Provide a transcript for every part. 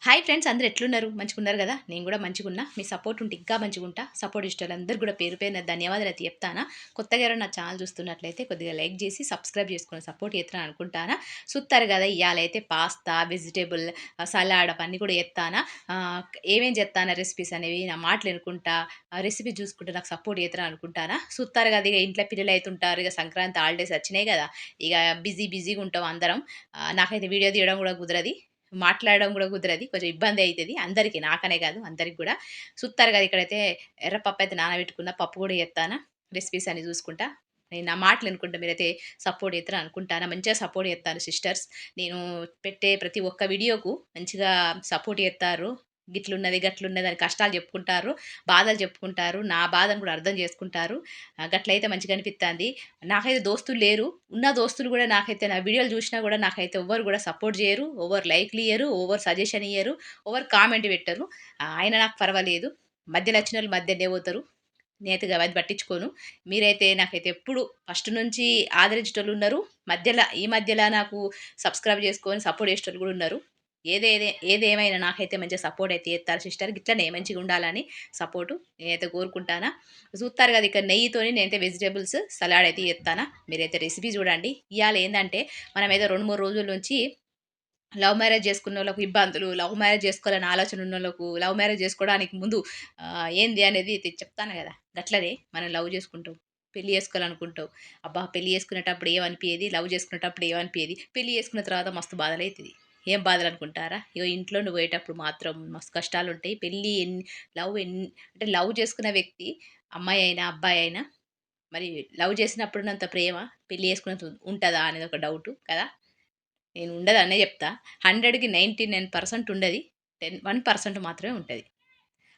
Hi friends, అందరూ ఎట్లున్నారు? మంచిగున్నారు కదా? నేను కూడా మంచిగున్నా. మీ సపోర్ట్ ఉంటే ఇంకా మంచిగుంటా. సపోర్ట్ ఇష్టోళ్ళందరూ కూడా పేరు పేరున ధన్యవాదాలు చెప్తానా. కొత్తగా ఎవరైనా నా ఛానల్ చూస్తున్నట్లయితే కొద్దిగా లైక్ చేసి సబ్స్క్రైబ్ చేసుకొని సపోర్ట్ చేస్తాను అనుకుంటానా. చూస్తారు కదా, ఇవాళైతే పాస్తా, వెజిటేబుల్ సలాడ్ అవన్నీ కూడా చేస్తానా. ఏమేం చేస్తానా రెసిపీస్ అనేవి నా మాటలు వినుకుంటా, రెసిపీ చూసుకుంటూ నాకు సపోర్ట్ చేస్తాను అనుకుంటానా. చూస్తారు కదా, ఇక ఇంట్లో పిల్లలు అవుతుంటారు. ఇక సంక్రాంతి హాలిడేస్ వచ్చినాయి కదా, ఇక బిజీగా ఉంటాం అందరం. నాకైతే వీడియో తీయడం కూడా కుదరది, మాట్లాడడం కూడా కుదరది. కొంచెం ఇబ్బంది అయితది అందరికీ, నాకనే కాదు అందరికి కూడా. చూస్తారు కదా, ఇక్కడైతే ఎర్రపప్పు అయితే నానబెట్టుకున్న, పప్పు కూడా చేస్తాను. రెసిపీస్ అని చూసుకుంటా. నేను నా మాటలు వినుకుంటా మీరైతే సపోర్ట్ చేస్తారని అనుకుంటాను. మంచిగా సపోర్ట్ చేస్తారు సిస్టర్స్. నేను పెట్టే ప్రతి ఒక్క వీడియోకు మంచిగా సపోర్ట్ చేస్తారు. గిట్లున్నది, గట్లున్నది అని కష్టాలు చెప్పుకుంటారు, బాధలు చెప్పుకుంటారు. నా బాధను కూడా అర్థం చేసుకుంటారు. గట్లయితే మంచిగా అనిపిస్తుంది. నాకైతే దోస్తులు లేరు. ఉన్న దోస్తులు కూడా నాకైతే నా వీడియోలు చూసినా కూడా నాకైతే ఎవ్వరు కూడా సపోర్ట్ చేయరు, ఎవరు లైక్లు ఇయ్యరు, ఎవరు సజెషన్ ఇయ్యరు, ఎవరు కామెంట్ పెట్టరు. అయినా నాకు పర్వాలేదు. మధ్యలో వచ్చిన వాళ్ళు మధ్యనే పోతారు. నేనైతే అది పట్టించుకోను. మీరైతే నాకైతే ఎప్పుడు ఫస్ట్ నుంచి ఆదరించేటోళ్ళు ఉన్నారు. ఈ మధ్యలో నాకు సబ్స్క్రైబ్ చేసుకొని సపోర్ట్ చేసేటోళ్ళు కూడా ఉన్నారు. ఏదేమైనా నాకైతే మంచిగా సపోర్ట్ అయితే చేస్తారు సిస్టర్. గిట్లనే మంచిగా ఉండాలని సపోర్టు నేనైతే కోరుకుంటానా. చూస్తారు కదా, ఇక్కడ నెయ్యితోని నేనైతే వెజిటేబుల్స్ సలాడ్ అయితే చేస్తానా. మీరైతే రెసిపీ చూడండి. ఇవాళ ఏంటంటే, మనం ఏదో 2, 3 రోజుల నుంచి లవ్ మ్యారేజ్ చేసుకున్నోళ్ళకు ఇబ్బందులు, లవ్ మ్యారేజ్ చేసుకోవాలని ఆలోచన ఉన్నోళ్ళకు, లవ్ మ్యారేజ్ చేసుకోవడానికి ముందు ఏంది అనేది చెప్తాను గదా! గట్లనే మనం లవ్ చేసుకుంటాం, పెళ్లి చేసుకోవాలనుకుంటాం. అబ్బా! పెళ్లి చేసుకునేటప్పుడు ఏమనిపియేది, లవ్ చేసుకునేటప్పుడు ఏమనిపియేది, పెళ్లి చేసుకున్న తర్వాత మస్తు బాధలైతది. ఏం బాధలనుకుంటారా? ఇగో ఇంట్లో నుండి పోయేటప్పుడు మాత్రం మస్తు కష్టాలుంటాయి. పెళ్లి అంటే లవ్ చేసుకున్న వ్యక్తి, అమ్మాయి అయినా, అబ్బాయి అయినా, మరి లవ్ చేసినప్పుడున్నంత ప్రేమ పెళ్లి చేసుకున్నంత ఉంటదా అనేది ఒక డౌటు కదా! నేను ఉండదనే చెప్తా. 100కి 99% ఉండది. 1% మాత్రమే ఉంటది.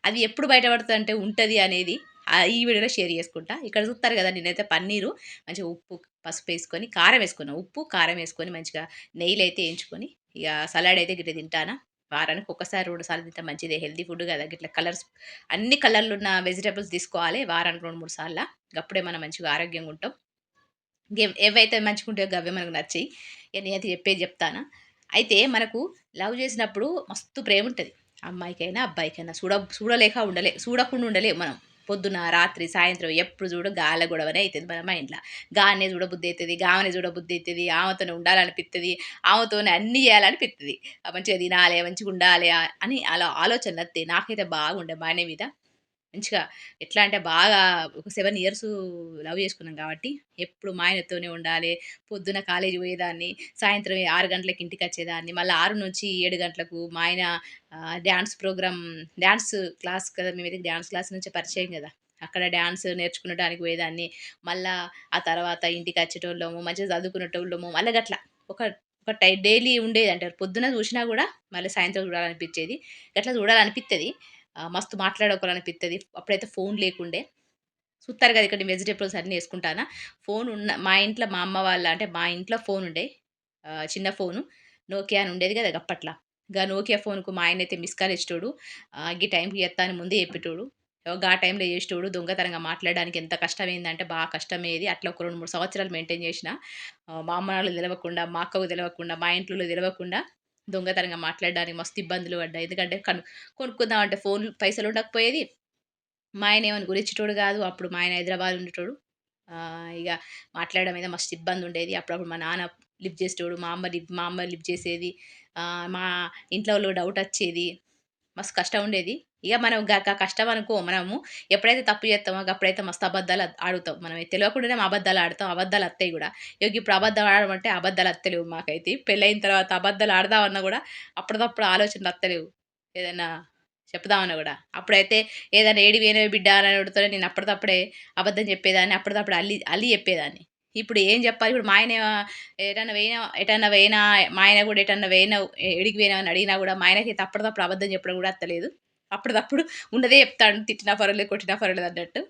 అది ఎప్పుడు బయటపడతదంటే ఉంటది అనేది ఈ వీడియోలో షేర్ చేసుకుంటా. ఇక్కడ చూస్తారు కదా, నేనైతే పన్నీరు మంచిగా ఉప్పు, పసుపేసుకొని, కారం వేసుకున్నా. ఉప్పు, కారం వేసుకొని మంచిగా నెయ్యిలో అయితే ఎంచుకొని, ఇక సలాడ్ అయితే గిట్ల తింటానా. వారానికి ఒక్కసారి, 2 సార్లు తింటే మంచిదే. హెల్తీ ఫుడ్ కదా! గిట్ల అన్ని కలర్లున్న వెజిటబుల్స్ తీసుకోవాలి వారానికి 2, 3 సార్ల. గప్పుడే మనం మంచిగా ఆరోగ్యంగా ఉంటాం. ఏవైతే మంచిగుంటాయో గవ్వే మనకు నచ్చాయి. ఇక నేనైతే చెప్పేది చెప్తానా. అయితే మనకు లవ్ చేసినప్పుడు మస్తు ప్రేముంటది. అమ్మాయికైనా, అబ్బాయికైనా చూడకుండా ఉండలేము మనం. పొద్దున, రాత్రి, సాయంత్రం ఎప్పుడు చూడు గాల్ల గొడవనే అయితది మన మైండ్‌ల. గాన్నే చూడబుద్దయితది, గామెనే చూడబుద్దయితది, ఆమెతోనే ఉండాలనిపిత్తది, ఆమెతోనే అన్నీ చేయాలనిపిత్తది. మంచిగా తినాలే, మంచిగుండాలే అని అలా ఆలోచనలొత్తయి. నాకైతే బాగుండే మా ఆయన మీద. మంచిగా ఎట్లా అంటే, బాగా ఒక 7 ఇయర్స్ లవ్ చేసుకున్నాం కాబట్టి, ఎప్పుడు మా ఆయనతోనే ఉండాలి. పొద్దున కాలేజీకి పోయేదాన్ని, సాయంత్రం 6 గంటలకి ఇంటికొచ్చేదాన్ని. మళ్ళా 6-7 గంటలకు మా ఆయన డాన్స్ క్లాస్ కదా! మేమైతే డాన్స్ క్లాస్ నుంచే పరిచయం కదా! అక్కడ డాన్స్ నేర్చుకునడానికి పోయేదాన్ని. మళ్ళా ఆ తర్వాత ఇంటికొచ్చేటోళ్ళము, మంచిగా చదువుకునేటోళ్ళము. మళ్ళా గట్లా ఒక ఒక డైలీ ఉండేది. అంటే పొద్దున చూసినా గూడా మళ్ళీ సాయంత్రం చూడాలనిపిచ్చేది. గట్లా చూడాలనిపిత్తది. మస్తు మాట్లాడుకోవాలనిపిత్తది. అప్పుడైతే ఫోను లేకుండే. చూత్తారు గదా, ఇక్కడ వెజిటబుల్స్ అన్నీ యేసుకుంటానా. మా ఇంట్లో మా అమ్మ వాళ్ళ అంటే మా ఇంట్లో ఫోనుండే. చిన్న ఫోను. నోకియా అని ఉండేది గదా గప్పట్ల. నోకియా ఫోనుకు మా ఆయనైతే మిస్ కాల్ ఇచ్చేటోడు. గీ టైంకి చేత్తా అని ముందే చెప్పేటోడు. టైంలో చేసేటోడు. దొంగతనంగా మాట్లాడడానికి ఎంత కష్టమైందంటే బాగా కష్టమయ్యేది. అట్లా ఒక 2, 3 సంవత్సరాలు మెయింటైన్ చేషినా. మా అమ్మ వాళ్ళకి తెలవకుండా, మా అక్కకు తెలవకుండా, మా ఇంట్లోళ్ళకి తెలవకుండా దొంగతనంగా మాట్లాడడానికి మస్తు ఇబ్బందులు పడ్డా. ఎందుకంటే కొనుక్కుందామంటే పైసలు ఉండకపోయేది. మా ఆయన ఏమన్నా కొనిచ్చేటోడు గాదు. అప్పుడు మా ఆయన హైదరాబాద్ ఉండేటోడు. ఇగ మాట్లాడడం మీద మస్తు ఇబ్బందుండేది. అప్పుడప్పుడు మా నాన్న లిఫ్ట్ చేసేటోడు. మా అమ్మ లిఫ్ట్ చేసేది. మా ఇంట్లో వాళ్ళు డౌటొచ్చేది. మస్తు కష్టం ఉండేది. ఇగ మనం కష్టం అనుకో, మనము ఎప్పుడైతే తప్పు చేస్తామో అప్పుడైతే మస్తు అబద్ధాలు ఆడుతాం. మనం తెలవకుండానే అబద్ధాలు ఆడతాం. అబద్ధాలు అత్తయి గూడా. ఇప్పుడు అబద్ధాలు ఆడమంటే అబద్ధాలు అత్తలేవు మాకైతే. పెళ్ళైన తర్వాత అబద్ధాలు ఆడదామన్నా గూడా అప్పటిదప్పుడు ఆలోచనలు అత్తలేవు. ఏదన్నా చెప్దామన్నా గూడా. అప్పుడైతే ఏదైనా "ఏడికి పోయినవే బిడ్డ" అని అడుగుతాడే, నేను అప్పటిదప్పుడే అబద్ధం చెప్పేదాన్ని. అప్పటిదప్పుడు అల్లి చెప్పేదాన్ని. ఇప్పుడు ఏం చెప్పాలి? ఇప్పుడు మా ఆయన ఎటన్నా పోయినా, మా ఆయన గూడా ఎటన్నా పోయినావు, ఏడికి పోయినావు అని అడిగినా గూడా మా ఆయనకైతే అప్పటిదప్పుడు అబద్ధం చెప్పడం గూడా అత్తలేదు. అప్పటిదప్పుడు ఉన్నదే చెప్తాడు. తిట్టినా పర్వాలేదు, కొట్టినా పర్వాలేదు అన్నట్టు.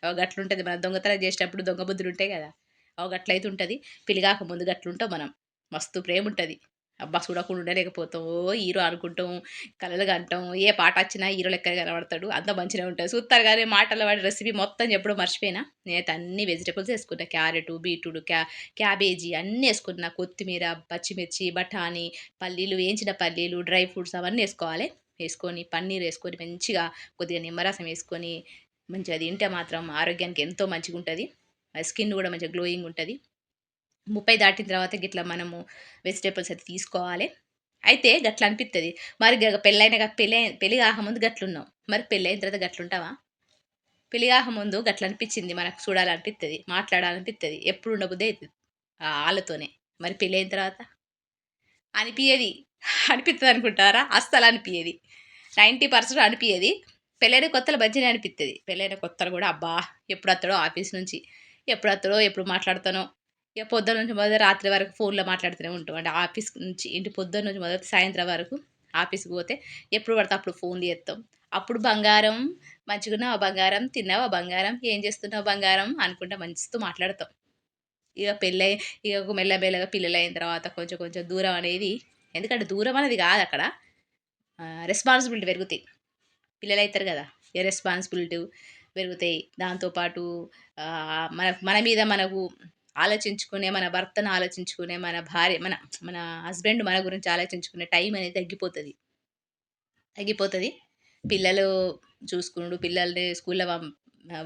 గట్లుంటది. మనం దొంగతనం చేసేటప్పుడు దొంగ బుద్ధులుంటాయి గదా! గట్లయితే ఉంటది. పెళ్లి గాక ముందు గట్లుంటాం మనం. మస్తు ప్రేముంటది. అబ్బా! చూడకుండా ఉండలేకపోతాం. ఓ హీరో అనుకుంటాం, కలలు కంటాం. ఏ పాటొచ్చినా హీరో లెక్కనే కనపడతాడు. అంతా మంచిగానే ఉంటది. చూస్తారు గానీ మాటల్లో వాడి రెసిపీ మొత్తం చెప్పడం మర్చిపోయినా. నేనైతే అన్ని వెజిటబుల్స్ ఏసుకున్నా. క్యారెటు, బీట్రూట్, క్యాబేజీ అన్నీ ఏసుకున్నా. కొత్తిమీర, పచ్చిమిర్చి, బఠానీ, పల్లీలు, వేయించిన పల్లీలు, డ్రై ఫ్రూట్స్ అవన్నీ ఏసుకోవాలి. ఏసుకొని పన్నీరేసుకొని మంచిగా కొద్దిగా నిమ్మరసం ఏసుకొని మంచిగా తింటే మాత్రం ఆరోగ్యానికి ఎంతో మంచిగుంటది. స్కిన్ గూడా మంచిగా గ్లోయింగుంటది. 30 దాటిన తర్వాత గిట్లా మనము వెజిటబుల్స్ అయితే తీసుకోవాలి. అయితే గట్ల అనిపిత్తది. మరి పెళ్లయిన పెళ్లి కాకముందు గట్లున్నాం. మరి పెళ్లయిన తర్వాత గట్లుంటామా? పెళ్లి కాకముందు గట్ల అనిపిచ్చింది. మనకు చూడాలనిపిత్తది. మాట్లాడాలనిపిత్తది. ఎప్పుడు ఉండబుద్దే అయితది. ఆళ్ళతోనే. మరి పెళ్లయిన తర్వాత అనిపియది. అనిపిత్తదనుకుంటారా? అస్సలనిపియది. 90% అనిపియది. పెళ్లైన కొత్తలో మంచిగనే అనిపిత్తది. పెళ్లైన కొత్తలో గూడా అబ్బా! ఎప్పుడొత్తడో ఆఫీస్ నుంచి, ఎప్పుడొత్తడో, ఎప్పుడు మాట్లాడతానో, ఇగ పొద్దున్న నుంచి మొదలు రాత్రి వరకు ఫోన్‌లో మాట్లాడుతూనే ఉంటాం. అంటే ఆఫీస్ నుంచి ఇంటి పొద్దున్న నుంచి మొదలు సాయంత్రం వరకు ఆఫీస్‌కి పోతే ఎప్పుడు పడితే అప్పుడు ఫోన్‌లు చేత్తాం. అప్పుడు బంగారం, మంచిగున్నావా బంగారం, తిన్నావా బంగారం, ఏం చేస్తున్నావు బంగారం అనుకుంటా మస్తు మాట్లాడతాం. ఇగ పెళ్ళై ఇగ మెల్లమెల్లగా పిల్లలైన తర్వాత కొంచెం కొంచెం దూరం అనేది ఎందుకంటే దూరం అనేది కాదక్కడ. రెస్పాన్సిబిలిటీ పెరుగుతాయి. పిల్లలైతారు గదా! ఇగ రెస్పాన్సిబిలిటీ పెరుగుతాయి. దాంతో పాటు మన మన మీద మనకు ఆలోచించుకునే, మన భర్తను ఆలోచించుకునే, మన భార్య మన మన హస్బెండ్ మన గురించి ఆలోచించుకునే టైం అనేది తగ్గిపోతది. తగ్గిపోతది. పిల్లలు చూసుకునుడు, పిల్లల్ని స్కూల్‌లో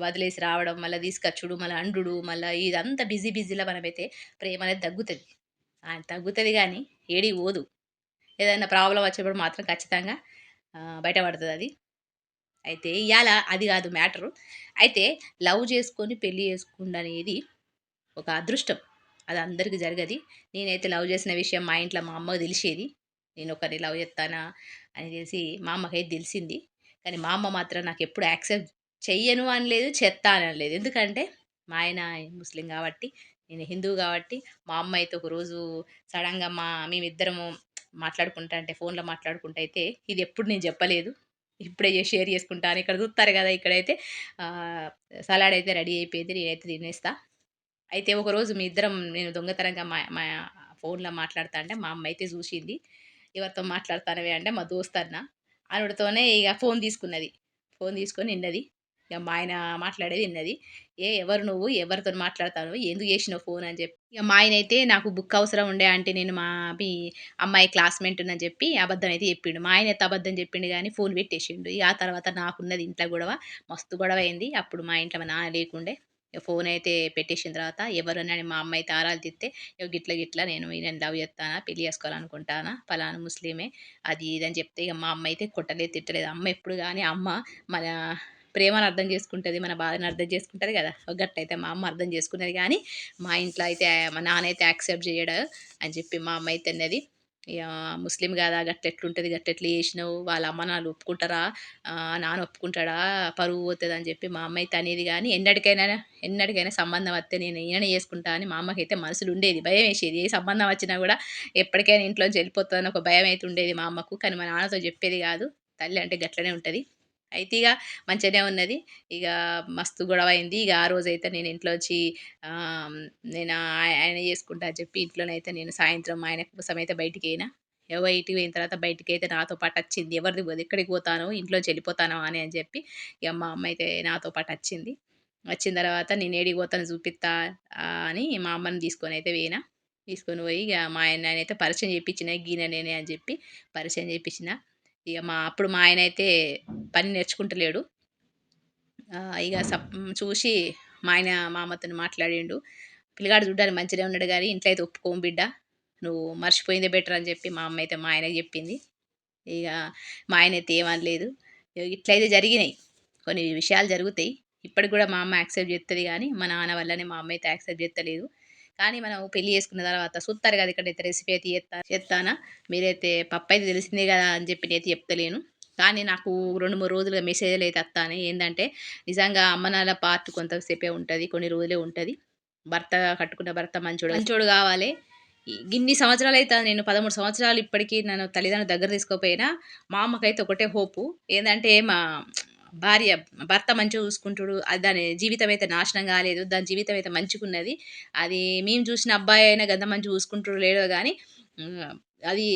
వదిలేసి రావడం, మళ్ళా తీసుకొచ్చుడు, మళ్ళా అండుడు, మళ్ళా ఇదంతా బిజీలో మనమైతే ప్రేమ అనేది తగ్గుతది. తగ్గుతది గానీ ఏడికి పోదు. ఏదైనా ప్రాబ్లమ్ వచ్చినప్పుడు మాత్రం ఖచ్చితంగా బయట పడతదది. అయితే ఇయాల అది గాదు మ్యాటరు. అయితే లవ్ చేసుకొని పెళ్లి చేసుకుండనేది ఒక అదృష్టం. అది అందరికి జరగది. నేనైతే లవ్ చేసిన విషయం మా ఇంట్లో మా అమ్మకి తెలిసేది. నేనొకరిని లవ్ చేత్తానా అని తెలిసి మా అమ్మకైతే తెలిసింది. కానీ మా అమ్మ మాత్రం నాకెప్పుడు యాక్సెప్ట్ చెయ్యను అనలేదు, చెత్తా అని అనలేదు. ఎందుకంటే మా ఆయన ముస్లిం కాబట్టి, నేను హిందువు కాబట్టి, మా అమ్మ అయితే ఒకరోజు సడెన్‌గా మేమిద్దరము మాట్లాడుకుంటా ఫోన్‌లో మాట్లాడుకుంటా అయితే ఇదెప్పుడు నేను చెప్పలేదు. ఇప్పుడే షేర్ చేసుకుంటాను. ఇక్కడ చూత్తారు గదా! ఇక్కడైతే ఆహ్, సలాడ్ అయితే రెడీ అయిపోయింది. నేనైతే తినేస్తా. అయితే ఒకరోజు మీ ఇద్దరం నేను దొంగతనంగా మా మా ఫోన్‌లో మాట్లాడుతాంటే మా అమ్మయితే జూషింది. ఎవరితో మాట్లాడతానవే అంటే మా దోస్తన్న. అనుడితోనే ఇగ ఫోన్ తీసుకున్నది. ఫోన్ తీసుకొని ఇన్నది. ఇగ మా ఆయన మాట్లాడేది ఇన్నది. ఎవరు నువ్వు? ఎవరితోని మాట్లాడతానవు? ఎందుకు జేసినవు ఫోన్ అని చెప్పి. ఇగ మా ఆయనయితే నాకు బుక్ అవసరం ఉండే ఆంటీ నేను మీ అమ్మాయి క్లాస్‌మేట్‌నని చెప్పి అబద్ధం అయితే చెప్పిండు. మా ఆయనయితే అబద్ధం చెప్పిండు గానీ ఫోన్ పెట్టేసిండు. ఇగ ఆ తర్వాత నాకున్నది ఇంట్లో గొడవ. మస్తు గొడవయింది. అప్పుడు మా ఇంట్లో మా నాన్న లేకుండే. ఇగ ఫోనయితే పెట్టేసిన తర్వాత ఎవరనని మా అమ్మ అయితే ఆరాలు తీత్తే, ఇగ గిట్ల గిట్ల నేను ఈయనని లవ్ చేత్తానా, పెళ్లి చేసుకోవాలనుకుంటానా, పలానా ముస్లిమే అది ఇది అని చెప్తే, ఇగ మా అమ్మ అయితే కొట్టలేదు, తిట్టలేదు. అమ్మ ఎప్పుడు గాని మన ప్రేమను అర్థం చేసుకుంటది. మన బాధను అర్థం చేసుకుంటది గదా! గట్టయితే మా అమ్మ అర్థం చేసుకున్నది గానీ, మా ఇంట్లో అయితే మా నాన్నయితే యాక్సెప్ట్ జేయడు అని చెప్పి మా అమ్మ అయితే అన్నది. ఇగ ముస్లిం గదా! గట్లెట్లుంటది, గట్లెట్ల చేసినవు, వాళ్ళ అమ్మ నాన్నలు ఒప్పుకుంటారా? నాన్న ఒప్పుకుంటాడా? పరువు పోతదని చెప్పి మా అమ్మ అయితే అనేది గానీ, ఎన్నటికైనా సంబంధం వత్తే నేను ఈయననే చేసుకుంటా అని మా అమ్మకైతే మనసులో ఉండేది. భయమేసేది. ఏ సంబంధం వచ్చినా గూడా ఎప్పటికైనా ఇంట్లోంచి వెళ్ళిపోతదని ఒక భయమైతే ఉండేది మా అమ్మకు. కానీ మా నాన్నతో చెప్పేది గాదు. తల్లి అంటే గట్లనే ఉంటది. అయితే ఇగ మంచిగనే ఉన్నది. ఇగ మస్తు గొడవయింది. ఇగ ఆ రోజైతే నేను ఇంట్లోంచి ఆహ్, నేను ఆయన చేసుకుంటా అని చెప్పి ఇంట్లోనైతే నేను సాయంత్రం ఆయన కోసమయితే బయటికెళ్ళిన. బయటికి పోయిన తర్వాత బయటికైతే నాతో పాటొచ్చింది. ఎవరిది ఎక్కడికి పోతానవు? ఇంట్లోంచి వెళ్ళిపోతానవా అని చెప్పి ఇగ మా అమ్మ అయితే నాతో పాటొచ్చింది. వచ్చిన తర్వాత నేను ఏడికి పోతానో చూపిత్తా అని మా అమ్మని తీసుకొనైతే పోయిన. తీసుకొని పోయి ఇగ మా ఆయననైతే పరిచయం చేపిచ్చిన. గీన నేనే అని చెప్పి పరిచయం చేపిచ్చిన. ఇగ అప్పుడు మా ఆయనైతే పని నేర్చుకుంటలేడు. ఇగ చూసి మా అమ్మతోని మాట్లాడిండు. పిల్లగాడు చూడ్డానికి మంచిగనే ఉన్నాడు గానీ, ఇంట్లో అయితే ఒప్పుకోము బిడ్డ. నువ్వు మర్చిపోయిందే బెటర్ అని చెప్పి మా అమ్మ అయితే మా ఆయనకి చెప్పింది. ఇగ మా ఆయనైతే ఏమనలేదు. ఇట్లయితే జరిగినాయి. కొన్ని విషయాలు జరుగుతాయి. ఇప్పటికి గూడా మా అమ్మ యాక్సెప్ట్ జేత్తది గానీ, మా నాన్న వల్లనే మా అమ్మ అయితే యాక్సెప్ట్ జేత్తలేదు. కానీ మనం పెళ్లి చేసుకున్న తర్వాత సూత్తారు గదా! ఇక్కడైతే రెసిపీ అయితే చేత్తానా. మీరైతే పప్పయితే తెలిసిందే గదా! అని చెప్పి నేనైతే చెప్తలేను. కానీ నాకు 2, 3 రోజులుగా మెసేజ్‌లయితే అత్తాన్నాయి. ఏందంటే, నిజంగా అమ్మ నాన్నల పార్ట్ కొంతసేపే ఉంటది. కొన్ని రోజులే ఉంటది. కట్టుకున్న భర్త మంచోడు గావాలే. గిన్ని సంవత్సరాలైతాంది. నేను 13 సంవత్సరాలు ఇప్పటికి నన్ను తల్లిదండ్రుల దగ్గర తీసుకోపోయినా, మా అమ్మకైతే ఒకటే హోపు. ఏందంటే, భార్య భర్త మంచిగా చూసుకుంటుడు. దాని జీవితం అయితే నాశనం గాలేదు. దాని జీవితం అయితే మంచిగున్నది. అది మేము చూసిన అబ్బాయి అయినా గంత మంచిగా చూసుకుంటుడో లేడో గానీ, హ్మ్. అది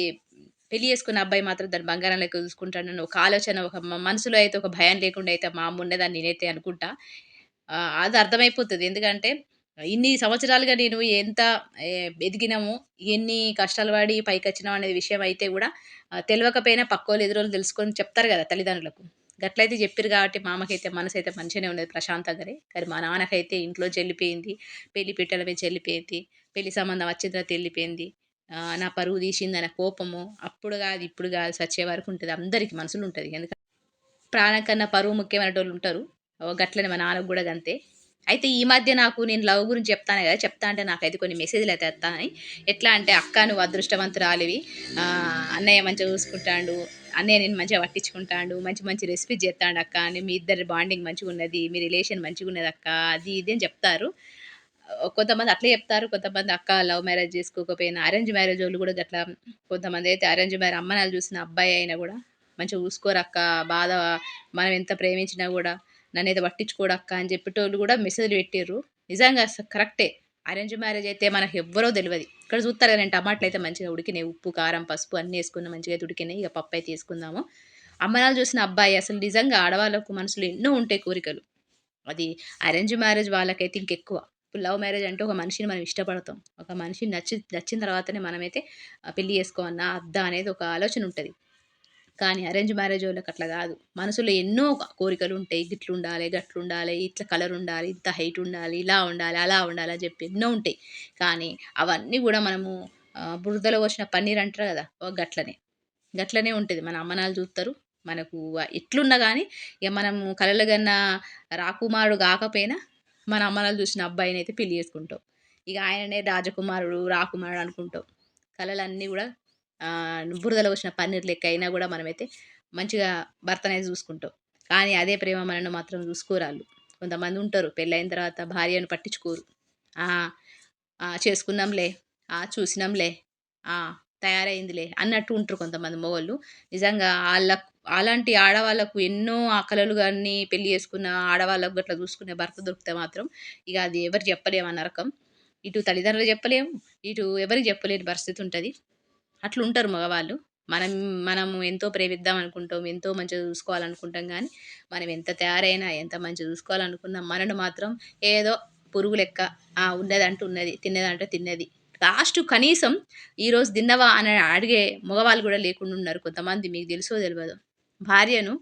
పెళ్లి చేసుకున్న అబ్బాయి మాత్రం దాన్ని బంగారం లెక్క చూసుకుంటాడని ఒక ఆలోచన, ఒక మనసులో అయితే ఒక భయం లేకుండా అయితే మా అమ్మ ఉన్నదని నేనైతే అనుకుంటా. అది అర్థమైపోతది. ఎందుకంటే ఇన్ని సంవత్సరాలుగా నేను ఎంత ఎదిగినాము, ఎన్ని కష్టాలు పడి పైకొచ్చినాం అనే విషయం అయితే గూడా తెలవకపోయినా పక్కోళ్ళు, ఎదురోళ్ళు తెలుసుకొని చెప్తారు గదా తల్లిదండ్రులకు. గట్లయితే చెప్పిర్రు గాబట్టి మా అమ్మకైతే మనసైతే మంచిగానే ఉన్నది ప్రశాంతంగానే. కానీ మా నాన్నకైతే ఇంట్లోంచి ఎళ్ళిపోయింది. పెళ్లి పీటల మీదచి ఎళ్ళిపోయింది. పెళ్లి సంబంధం వచ్చిన తర్వాత ఎళ్ళిపోయింది. నా పరువు తీసిందన్న కోపము అప్పుడు గాదు, ఇప్పుడు గాదు సచ్చే వరకు ఉంటది. అందరికి మనసులుంటది. ఎందుకంటే ప్రాణం కన్నా పరువు ముఖ్యమైనటోళ్ళుంటరు. గట్లనే మా నాన్నకి గూడా గంతే. అయితే ఈ మధ్య నాకు నేను లవ్ గురించి చెప్తాను గదా! చెప్తా అంటే నాకైతే కొన్ని మెసేజ్‌లయితే వత్తాన్నాయి. ఎట్లా అంటే, "అక్క నువ్వు అదృష్టవంతురాలివి. అన్నయ్య మంచిగా చూసుకుంటాండు. అన్నయ్య నిన్ను మంచిగా పట్టించుకుంటాండు. మంచి మంచి రెసిపీస్ జేత్తాండక్క. మీ ఇద్దరి బాండింగ్ మంచిగున్నది. మీ రిలేషన్ మంచిగున్నదక్క." అది ఇది అని జెప్తారు. కొంతమంది అట్లే చెప్తారు. కొంతమంది అక్క లవ్ మ్యారేజ్ చేసుకోకపోయినా అరేంజ్ మ్యారేజోళ్ళు గూడా గట్లా కొంతమందయితే అరేంజ్ అమ్మ నాన్నలు చూసిన అబ్బాయి అయినా గూడా మంచిగా చూసుకోరక్క, బాధ మనం ఎంత ప్రేమించినా గూడా నన్నైతే పట్టించుకోడక్క అని చెప్పేటోళ్ళు గూడా మెసేజ్‌లు పెట్టిర్రు. నిజంగా కరెక్టే. అరేంజ్ మ్యారేజ్ అయితే మనకెవ్వరో తెలవది. ఇక్కడ చూస్తారు కదా! నేను టమాటాలయితే మంచిగా ఉడికినాయి. ఉప్పు, కారం, పసుపు అన్నీ ఏసుకున్న మంచిగా అయితే ఉడికినాయి. ఇక పప్పయితే ఏసుకుందాము. అమ్మ నాన్న చూసిన అబ్బాయి అసలు నిజంగా ఆడవాళ్ళకు మనసులో ఎన్నో ఉంటాయి కోరికలు. అది అరేంజ్ మ్యారేజ్ వాళ్ళకైతే ఇంకెక్కువ. ఇప్పుడు లవ్ మ్యారేజ్ అంటే ఒక మనిషిని మనం ఇష్టపడతాం. ఒక మనిషిని నచ్చిన తర్వాతనే మనమైతే పెళ్లి చేసుకోవన్నా, వద్దా అనేది ఒక ఆలోచన ఉంటది. కానీ అరేంజ్ మ్యారేజోళ్ళకి అట్లా గాదు. మనసులో ఎన్నో కోరికలుంటాయి. గిట్లుండాలి, గట్లుండాలి, ఇట్లా కలరుండాలి, ఇంత హైటుండాలి, ఇలా ఉండాలి, అలా ఉండాలి అని జెప్పి ఎన్నో ఉంటాయి. కానీ అవన్నీ గూడా మనము బురదలో పోసిన పన్నీర్ అంటారు గదా! గట్లనే. గట్లనే ఉంటది. మన అమ్మనాళ్ళు జూత్తరు. మనకు ఎట్లున్నా గానీ, ఇగ మనము కలలు గన్న రాకుమారుడు గాకపోయినా, మన అమ్మనాళ్ళు జూసిన అబ్బాయినైతే పెళ్లి జేసుకుంటాం. ఇగ ఆయననే రాజకుమారుడు, రాకుమారుడు అనుకుంటాం. కలలన్నీ గూడా బురదలో పోసిన పన్నీర్ లెక్క అయినా గూడా మనమైతే మంచిగా భర్తనైతే జూసుకుంటాం. కానీ అదే ప్రేమ మనల్ని మాత్రం జూసుకోరాళ్ళు. కొంతమందుంటరు పెళ్లయిన తర్వాత భార్యను పట్టించుకోరు. ఆ! ఆ! చేసుకున్నాంలే, చూసినాంలే, ఆ! తయారైందిలే అన్నట్టు ఉంటరు కొంతమంది మొగోళ్ళు. నిజంగా అలాంటి ఆడవాళ్ళకు ఎన్నో కలలు గని పెళ్లి చేసుకున్న ఆడవాళ్ళకు గట్లా చూసుకునే భర్త దొరికితే మాత్రం ఇగ అది ఎవరు చెప్పలేము ఆ నరకం. ఇటు తల్లిదండ్రులకు చెప్పలేము, ఇటు ఎవరికీ చెప్పలేని పరిస్థితి ఉంటది. అట్లుంటరు మగవాళ్ళు. మనం మనము ఎంతో ప్రేమిద్దాం అనుకుంటాం. ఎంతో మంచిగా చూసుకోవాలనుకుంటాం గానీ, మనం ఎంత తయారైనా, ఎంత మంచిగా చూసుకోవాలనుకున్నా మనను మాత్రం ఏదో పురుగు లెక్క ఉన్నదంటే ఉన్నది, తిన్నదంటే తిన్నది. లాస్ట్ కనీసం ఈరోజు తిన్నవా అని అడిగే మగవాళ్ళు గూడా లేకుండా ఉన్నారు కొంతమంది. మీకు తెలుసో తెలవదో. భార్యను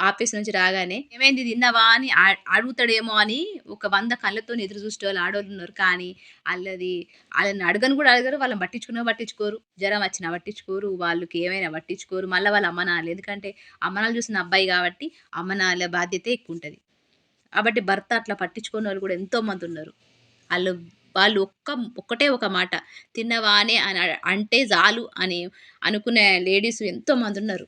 ఆఫీస్ నుంచి రాగానే "ఏమైంది తిన్నావా?" అని అడుగుతాడేమో అని ఒక 100 కళ్ళతోని ఎదురు చూసేటోళ్ళు ఆడోళ్ళున్నారు. కానీ ఆళ్ళని అడగను గూడా అడగరు. వాళ్ళని పట్టించుకున్నా పట్టించుకోరు. జరం వచ్చినా పట్టించుకోరు. వాళ్ళకి ఏమైనా పట్టించుకోరు. మళ్ళా వాళ్ళ అమ్మనాన్నలు. ఎందుకంటే అమ్మనాన్నలు చూసిన అబ్బాయి గాబట్టి అమ్మనాన్నల బాధ్యతే ఎక్కువుంటది. కాబట్టి భర్త అట్లా పట్టించుకోనోళ్ళు గూడా ఎంతో మందున్నారు. ఆళ్ళు వాళ్ళు ఒక్కటే ఒక మాట తిన్నవా అని అంటే చాలు అని అనుకునే లేడీస్ ఎంతో మందున్నారు.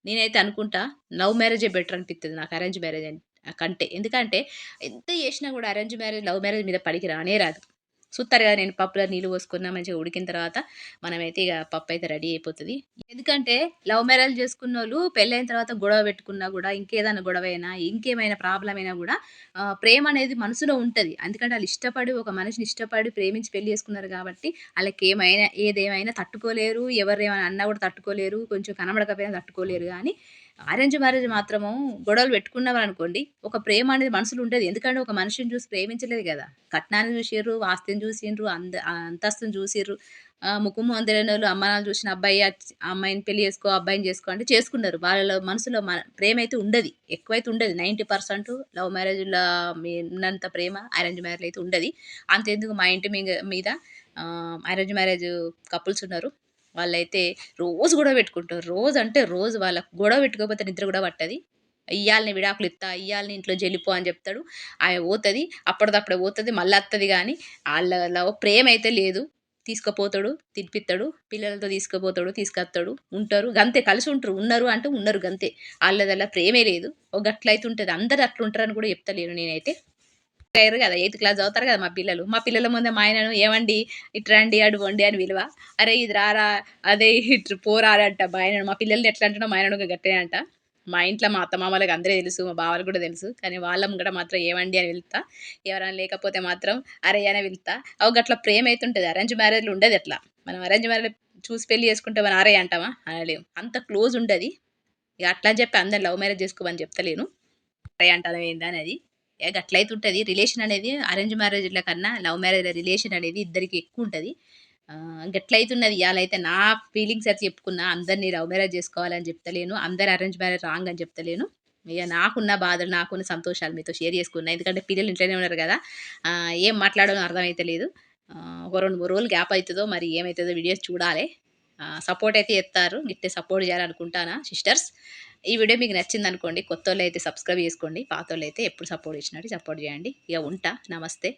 నేనైతే అనుకుంటా లవ్ మ్యారేజే బెటర్ అనిపిత్తది నాకు అరేంజ్ మ్యారేజ్ కంటే. ఎందుకంటే ఎంత చేసినా గూడా అరేంజ్ మ్యారేజ్, లవ్ మ్యారేజ్ మీద పడికి రానే రాదు. చూత్తారు గదా! నేను పప్పులో నీళ్ళు పోసుకున్న మంచిగా ఉడికిన తర్వాత మనమైతే ఇగ పప్పయితే రెడీ అయిపోతది. ఎందుకంటే లవ్ మ్యారేజ్ చేసుకున్నోళ్ళు పెళ్ళైన తర్వాత గొడవ పెట్టుకున్నా గూడా, ఇంకేదైనా గొడవైనా, ఇంకేమైనా ప్రాబ్లమ్ అయినా గూడా ప్రేమ అనేది మనసులో ఉంటది. ఎందుకంటే ఆళ్ళు ఇష్టపడి ఒక మనిషిని ఇష్టపడి, ప్రేమించి పెళ్లి చేసుకున్నారు గాబట్టి, ఆళ్ళకేమైనా ఏదేమైనా తట్టుకోలేరు. ఎవరేమైనా అన్నా గూడా తట్టుకోలేరు. కొంచెం కనబడకపోయినా తట్టుకోలేరు గానీ, అరేంజ్ మ్యారేజ్ మాత్రము గొడవలు పెట్టుకున్నామనుకోండి, ఒక ప్రేమ అనేది మనసులో ఉంటది. ఎందుకంటే ఒక మనిషిని చూసి ప్రేమించలేదు గదా! కట్నాన్ని చూసిర్రు, ఆస్తిని చూసిండ్రు, అంతస్తుని చూసిర్రు. ముక్కు మొహం తెలవనోళ్ళు అమ్మానాన్నలు చూసిన అబ్బాయి అమ్మాయిని పెళ్లి చేసుకో, అబ్బాయిని చేసుకో అంటే చేసుకున్నారు. వాళ్ళ మనసులో ప్రేమైతే ఉండది. ఎక్కువైతే ఉండది. 90% లవ్ మ్యారేజ్‌ల ఉన్నంత ప్రేమ అరేంజ్ మ్యారేజ్‌లో అయితే ఉండది. అంతెందుకు మా ఇంటి మీద అరేంజ్ మ్యారేజ్ కపుల్స్ ఉన్నారు. వాళ్ళైతే రోజు గొడవ పెట్టుకుంటారు. రోజంటే రోజు వాళ్ళకి గొడవ పెట్టుకోకపోతే నిద్ర గూడా పట్టది. ఇయ్యాలనే విడాకులిత్తా, ఇయ్యాలనే ఇంట్లోంచి ఎళ్ళిపో అని జెప్తాడు. ఆమె పోతది. అప్పటిదప్పుడే పోతది. మళ్ళా అత్తది గానీ, ఆళ్ళలో ప్రేమైతే లేదు. తీసుకపోతాడు, తినిపిత్తడు, పిల్లలతో తీసుకుపోతాడు, తీసుకత్తడు, ఉంటారు. గంతే కలిసుంటరు. ఉన్నరు అంటే ఉన్నరు గంతే. ఆళ్ళదల్లా ప్రేమే లేదు. గట్లయితే ఉంటది. అందరూ అట్లుంటరని గూడా చెప్తలేను నేనైతే. లేరు గదా! ఎయిత్ క్లాస్ చదువుతారు గదా! మా పిల్లలు. మా పిల్లల ముందే మా ఆయనను "ఏవండి ఇటు రండి, అటు బొండి" అని పిలువ. "అరే ఇది రారా, అదే ఇటు పోరా" అని అంట మా ఆయనను. మా పిల్లల్ని ఎట్లా అంటానో మా ఆయనను గట్లనే అంట. మా ఇంట్లో మా అత్తమామలకు అందరూ తెలుసు. మా బావలకు కూడా తెలుసు. కానీ వాళ్ళ ముంగట మాత్రం ఏవండి అని పిలుత్తా. ఎవరైనా లేకపోతే మాత్రం అరేయ్ అనే పిలుత్తా. అగో గట్ల ప్రేమైతుంటది. అరేంజ్ మ్యారేజ్‌లో ఉండదట్లా. మనం అరేంజ్ మ్యారేజ్‌లో చూసి పెళ్లి చేసుకుంటే మనం అరేయ్ అంటామా? అనలేం. అంత క్లోజ్ ఉంటది. ఇగ అట్లా అని చెప్పి అందరిని లవ్ మ్యారేజ్ చేసుకోమని చెప్తలేను. అరేయ్ అంటనం ఏందనేది. గట్లయితుంటది. రిలేషన్ అనేది అరేంజ్ మ్యారేజ్‌ల కన్నా లవ్ మ్యారేజ్‌ల రిలేషన్ అనేది ఇద్దరికి ఎక్కువుంటది. గట్లయితున్నది. ఇయాలైతే నా ఫీలింగ్స్ అయితే చెప్పుకున్నా. అందరిని లవ్ మ్యారేజ్ చేసుకోవాలని చెప్తలేను. అందరు అరేంజ్ మ్యారేజ్ రాంగ్ అని చెప్తలేను. ఇగ నాకున్న బాధలు, నాకున్న సంతోషాలు మీతో షేర్ చేసుకున్నా. ఎందుకంటే పిల్లలు ఇంట్లోనే ఉన్నారు గదా! ఏం మాట్లాడాలో అర్థమైతలేదు. ఒక 2, 3 రోజులు గ్యాప్ అయితదో మరి ఏమైతదో వీడియోస్ చూడాలే. సపోర్ట్ అయితే చేత్తారు. గిట్టే సపోర్ట్ చేయాలనుకుంటానా సిస్టర్స్. ఈ వీడియో మీకు నచ్చిందనుకోండి. కొత్తోళ్ళైతే సబ్స్క్రైబ్ చేసుకోండి. పాతోళ్ళైతే ఎప్పుడు సపోర్ట్ చేసినట్టు సపోర్ట్ చేయండి. ఇగ ఉంటా. నమస్తే.